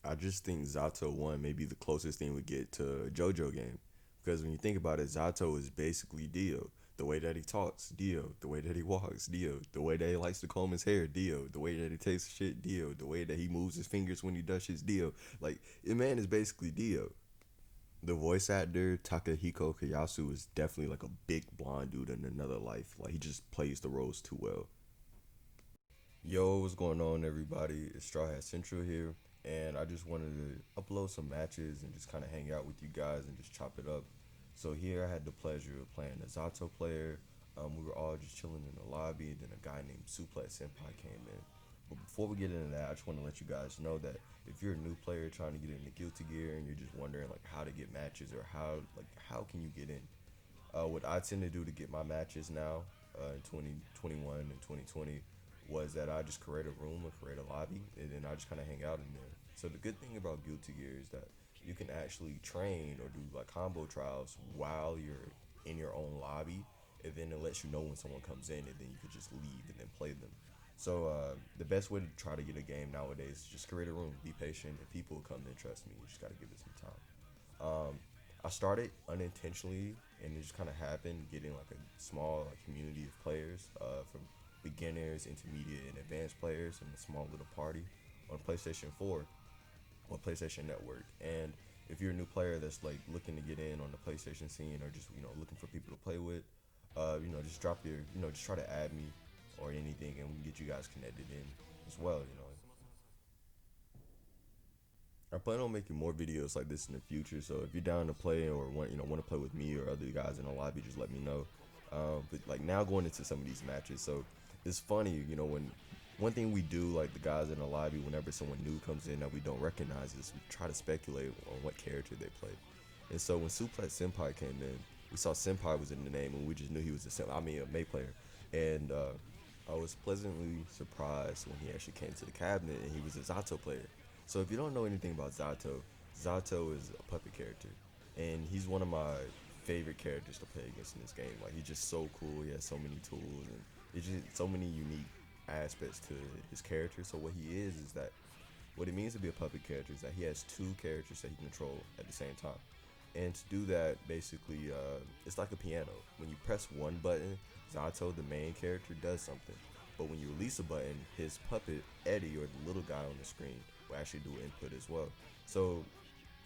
I just think Zato-1 may be the closest thing we get to a JoJo game. Because when you think about it, Zato is basically Dio. The way that he talks, Dio. The way that he walks, Dio. The way that he likes to comb his hair, Dio. The way that he takes shit, Dio. The way that he moves his fingers when he does shit, Dio. Like, the man is basically Dio. The voice actor, Takahiko Kayasu, is definitely like a big blonde dude in another life. Like, he just plays the roles too well. Yo, what's going on, everybody? It's Straw Hat Central here, and I just wanted to upload some matches and just kind of hang out with you guys and just chop it up. So here I had the pleasure of playing a Zato player. We were all just chilling in the lobby, and then a guy named Suplex Senpai came in. But before we get into that, I just want to let you guys know that if you're a new player trying to get into Guilty Gear and you're just wondering like how to get matches or how can you get in, what I tend to do to get my matches now in 2021 and 2020 was that I just create a room or create a lobby and then I just kind of hang out in there. So the good thing about Guilty Gear is that you can actually train or do like combo trials while you're in your own lobby, and then it lets you know when someone comes in, and then you could just leave and then play them. So the best way to try to get a game nowadays is just create a room, be patient, and people will come and trust me. You just gotta give it some time. I started unintentionally, and it just kind of happened, getting like a small like community of players, from beginners, intermediate, and advanced players in a small little party on PlayStation 4 on PlayStation Network. And if you're a new player that's like looking to get in on the PlayStation scene or just looking for people to play with, just drop your just try to add me or anything, and we can get you guys connected in as well. I plan on making more videos like this in the future. So if you're down to play or want to play with me or other guys in the lobby, just let me know. But like now going into some of these matches, so it's funny, when one thing we do, like the guys in the lobby, whenever someone new comes in that we don't recognize, is we try to speculate on what character they play. And so when Suplex Senpai came in, we saw Senpai was in the name, and we just knew he was a May player. And I was pleasantly surprised when he actually came to the cabinet and he was a Zato player. So if you don't know anything about Zato, Zato is a puppet character, and he's one of my favorite characters to play against in this game. Like, he's just so cool. He has so many tools, and it's just so many unique aspects to his character. So what it means to be a puppet character is that he has two characters that he can control at the same time. And to do that, basically, it's like a piano. When you press one button, Zato, the main character, does something. But when you release a button, his puppet, Eddie, or the little guy on the screen, will actually do input as well. So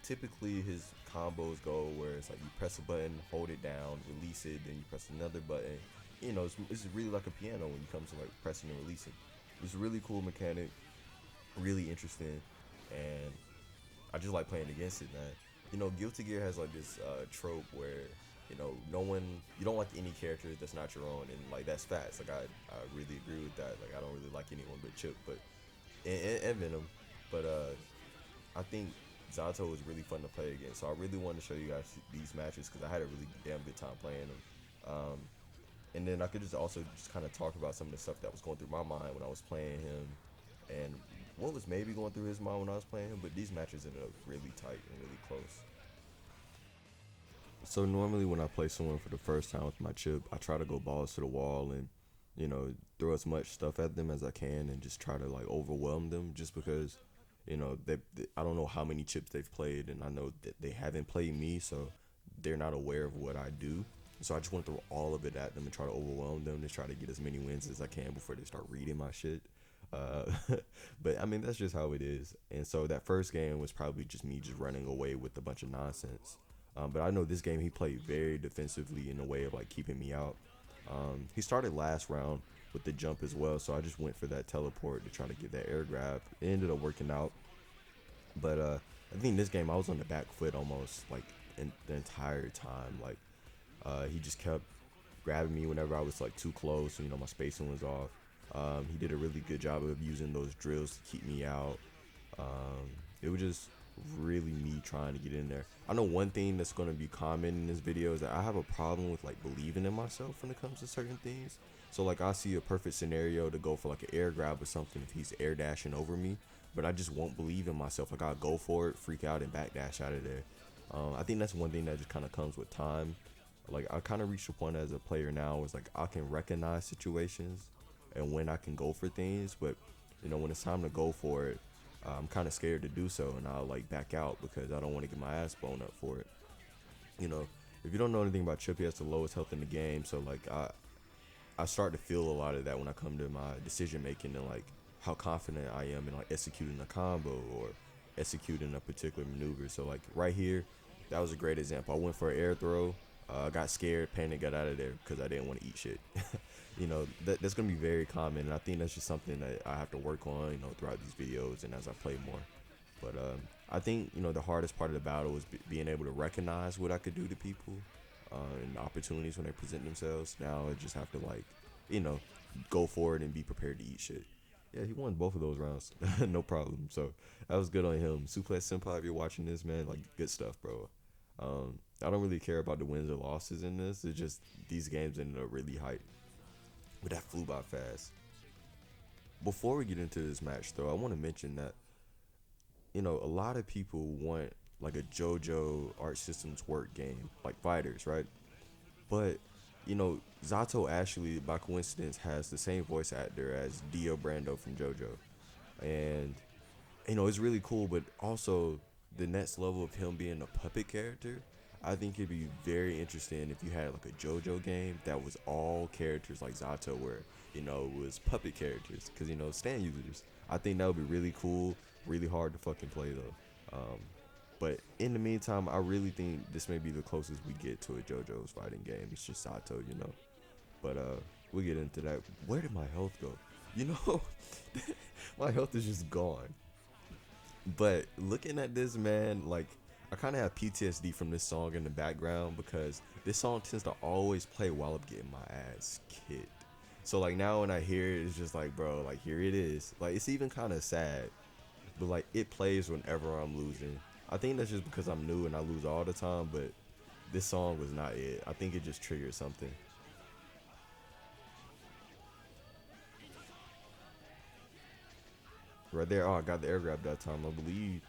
typically his combos go where it's like you press a button, hold it down, release it, then you press another button. It's really like a piano when you come to like pressing and releasing. It's a really cool mechanic, really interesting, and I just like playing against it, man. Guilty Gear has like this trope where no one, you don't like any character that's not your own, and like that's facts. Like I really agree with that. Like I don't really like anyone but Chip, but and Venom, but I think Zato is really fun to play against. So I really wanted to show you guys these matches because I had a really damn good time playing them. And then I could just also just kind of talk about some of the stuff that was going through my mind when I was playing him, and what was maybe going through his mind when I was playing him. But these matches ended up really tight and really close. So normally when I play someone for the first time with my chip, I try to go balls to the wall and throw as much stuff at them as I can and just try to like overwhelm them. Just because I don't know how many chips they've played, and I know that they haven't played me, so they're not aware of what I do. So I just want to throw all of it at them and try to overwhelm them to try to get as many wins as I can before they start reading my shit. Uh, but I mean, that's just how it is. And so that first game was probably just me just running away with a bunch of nonsense. But I know this game he played very defensively in a way of like keeping me out. He started last round with the jump as well, so I just went for that teleport to try to get that air grab. It ended up working out, but I think this game I was on the back foot almost like in the entire time. Like he just kept grabbing me whenever I was like too close. My spacing was off. He did a really good job of using those drills to keep me out. It was just really me trying to get in there. I know one thing that's going to be common in this video is that I have a problem with like believing in myself when it comes to certain things. So like I see a perfect scenario to go for like an air grab or something if he's air dashing over me, but I just won't believe in myself. Like I'll go for it, freak out, and back dash out of there. I think that's one thing that just kind of comes with time. Like I kind of reached a point as a player now where it's like I can recognize situations and when I can go for things, but when it's time to go for it, I'm kind of scared to do so, and I'll like back out because I don't want to get my ass blown up for it. You know, if you don't know anything about Chip, he has the lowest health in the game, so like I start to feel a lot of that when I come to my decision making and like how confident I am in like executing a combo or executing a particular maneuver. So like right here, that was a great example. I went for an air throw, got scared, panicked, got out of there because I didn't want to eat shit. That's gonna be very common, and I think that's just something that I have to work on, throughout these videos and as I play more. But I think the hardest part of the battle was being able to recognize what I could do to people, and opportunities when they present themselves. Now I just have to like, you know, go for it and be prepared to eat shit. Yeah, he won both of those rounds, no problem. So that was good on him. Suplex Senpai, if you're watching this, man, like good stuff, bro. I don't really care about the wins or losses in this. It's just these games ended up really hype. But that flew by fast. Before we get into this match, though, I want to mention that a lot of people want like a JoJo Art Systems work game, like fighters, right? But Zato actually, by coincidence, has the same voice actor as Dio Brando from JoJo, and it's really cool. But also the next level of him being a puppet character, I think it'd be very interesting if you had like a JoJo game that was all characters like Zato, where it was puppet characters, because stand users. I think that would be really cool, really hard to fucking play though. But in the meantime, I really think this may be the closest we get to a JoJo's fighting game. It's just Zato. But we'll get into that. Where did my health go? My health is just gone. But looking at this, man, like I kind of have PTSD from this song in the background, because this song tends to always play while I'm getting my ass kicked. So like now when I hear it, it's just like, bro, like here it is. Like it's even kind of sad, but like it plays whenever I'm losing. I think that's just because I'm new and I lose all the time, but this song was not it. I think it just triggered something. Right there, oh, I got the air grab that time, I believe.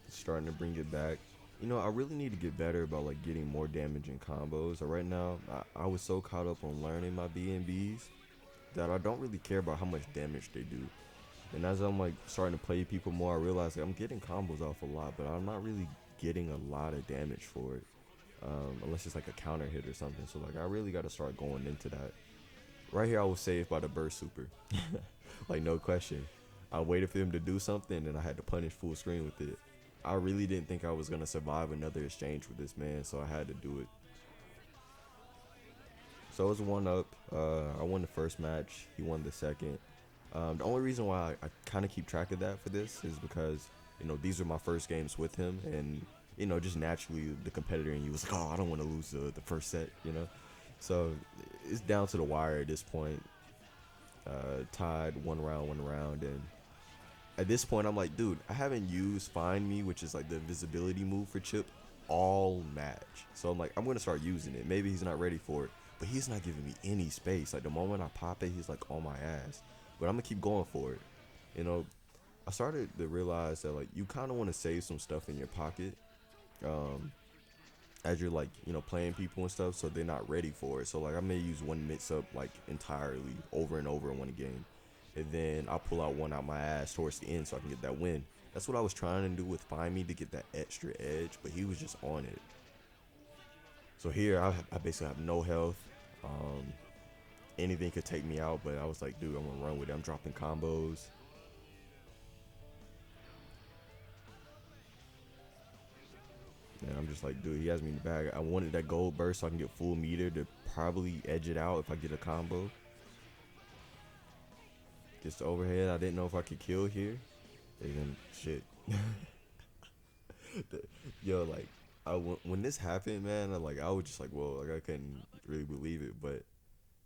Starting to bring it back. I really need to get better about like getting more damage in combos. Right now, I was so caught up on learning my B&Bs that I don't really care about how much damage they do. And as I'm like starting to play people more, I realize like I'm getting combos off a lot, but I'm not really getting a lot of damage for it, unless it's like a counter hit or something. So like I really got to start going into that. Right here, I was saved by the burst super, like no question. I waited for him to do something, and I had to punish full screen with it. I really didn't think I was gonna survive another exchange with this man, so I had to do it. So it was 1-up. I won the first match. He won the second. The only reason why I kind of keep track of that for this is because these are my first games with him, and just naturally the competitor in you was like, oh, I don't want to lose the first set. So it's down to the wire at this point. Tied one round, and at this point I'm like, dude, I haven't used Find Me, which is like the visibility move for Chip, all match. So I'm like, I'm gonna start using it. Maybe he's not ready for it, but he's not giving me any space. Like the moment I pop it, he's like on my ass. But I'm gonna keep going for it. You know, I started to realize that like you kind of want to save some stuff in your pocket, um, as you're like playing people and stuff, so they're not ready for it. So like I may use one mix up like entirely over and over in one game, and then I'll pull out one out my ass towards the end so I can get that win. That's what I was trying to do with Find Me, to get that extra edge, but he was just on it. So here I basically have no health. Um, Anything could take me out, but I was like, dude, I'm gonna run with it. I'm dropping combos. And I'm just like, dude, he has me in the bag. I wanted that gold burst so I can get full meter to probably edge it out if I get a combo. Gets the overhead. I didn't know if I could kill here. And then shit. Yo, like, when this happened, man, I was just like, whoa, like I couldn't really believe it. But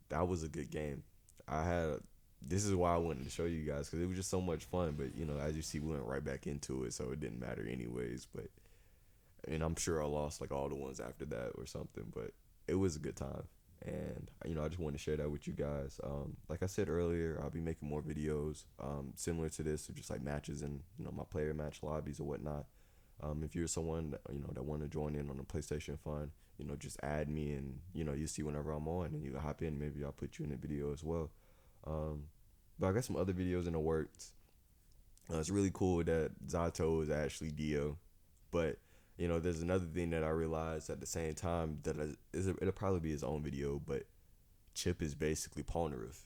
that was a good game. I had. This is why I wanted to show you guys, because it was just so much fun. But as you see, we went right back into it, so it didn't matter anyways. But and I'm sure I lost like all the ones after that or something, but it was a good time. And I just wanted to share that with you guys. Like I said earlier, I'll be making more videos similar to this, or just like matches and my player match lobbies or whatnot. If you're someone that, that want to join in on the PlayStation Fun, just add me, and you see whenever I'm on, and you can hop in. Maybe I'll put you in a video as well. Um, but I got some other videos in the works. It's really cool that Zato is actually Dio, but there's another thing that I realized at the same time that it'll probably be his own video, but Chip is basically Polnareff.